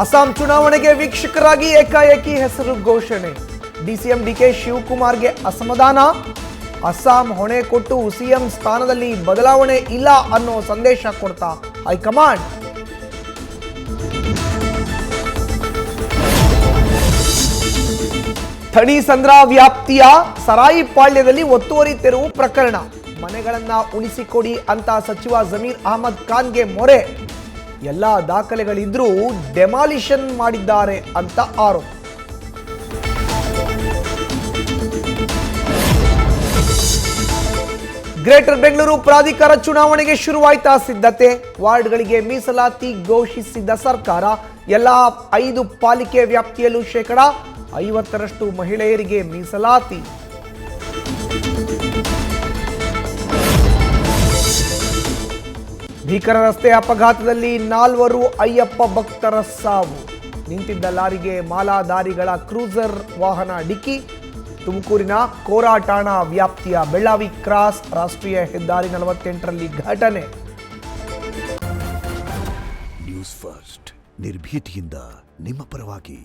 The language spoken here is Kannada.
ಅಸ್ಸಾಂ ಚುನಾವಣೆಗೆ ವೀಕ್ಷಕರಾಗಿ ಏಕಾಏಕಿ ಹೆಸರು ಘೋಷಣೆ. ಡಿಸಿಎಂ ಡಿಕೆ ಶಿವಕುಮಾರ್ಗೆ ಅಸಮಾಧಾನ. ಅಸ್ಸಾಂ ಹೊಣೆ ಕೊಟ್ಟು ಸಿಎಂ ಸ್ಥಾನದಲ್ಲಿ ಬದಲಾವಣೆ ಇಲ್ಲ ಅನ್ನೋ ಸಂದೇಶ ಕೊಡ್ತಾ ಹೈಕಮಾಂಡ್. ಥಣಿ ಸಂದ್ರ ವ್ಯಾಪ್ತಿಯ ಸರಾಯಿಪಾಳ್ಯದಲ್ಲಿ ಒತ್ತುವರಿ ತೆರವು ಪ್ರಕರಣ. ಮನೆಗಳನ್ನ ಉಳಿಸಿಕೊಡಿ ಅಂತ ಸಚಿವ ಜಮೀರ್ ಅಹಮದ್ ಖಾನ್ಗೆ ಮೊರೆ. ಎಲ್ಲ ದಾಖಲೆಗಳಿದ್ರೂ ಡೆಮಾಲಿಷನ್ ಮಾಡಿದ್ದಾರೆ ಅಂತ ಆರೋಪ. ಗ್ರೇಟರ್ ಬೆಂಗಳೂರು ಪ್ರಾಧಿಕಾರ ಚುನಾವಣೆಗೆ ಶುರುವಾಯ್ತಾ ಸಿದ್ಧತೆ. ವಾರ್ಡ್ಗಳಿಗೆ ಮೀಸಲಾತಿ ಘೋಷಿಸಿದ್ದ ಸರ್ಕಾರ. ಎಲ್ಲ 5 ಪಾಲಿಕೆ ವ್ಯಾಪ್ತಿಯಲ್ಲೂ 50% ಮಹಿಳೆಯರಿಗೆ ಮೀಸಲಾತಿ. ಭೀಕರ ರಸ್ತೆ ಅಪಘಾತದಲ್ಲಿ 4 ಅಯ್ಯಪ್ಪ ಭಕ್ತರ ಸಾವು. ನಿಂತಿದ್ದ ಲಾರಿಗೆ ಮಾಲಾಧಾರಿಗಳ ಕ್ರೂಸರ್ ವಾಹನ ಡಿಕ್ಕಿ. ತುಮಕೂರಿನ ಕೋರಾಟಾಣಾ ವ್ಯಾಪ್ತಿಯ ಬೆಳ್ಳಾವಿ ಕ್ರಾಸ್ ರಾಷ್ಟ್ರೀಯ ಹೆದ್ದಾರಿ 48ರಲ್ಲಿ ಘಟನೆ. ನ್ಯೂಸ್ ಫಸ್ಟ್ ನಿರ್ಭೀತಿಯಿಂದ ನಿಮ್ಮ ಪರವಾಗಿ.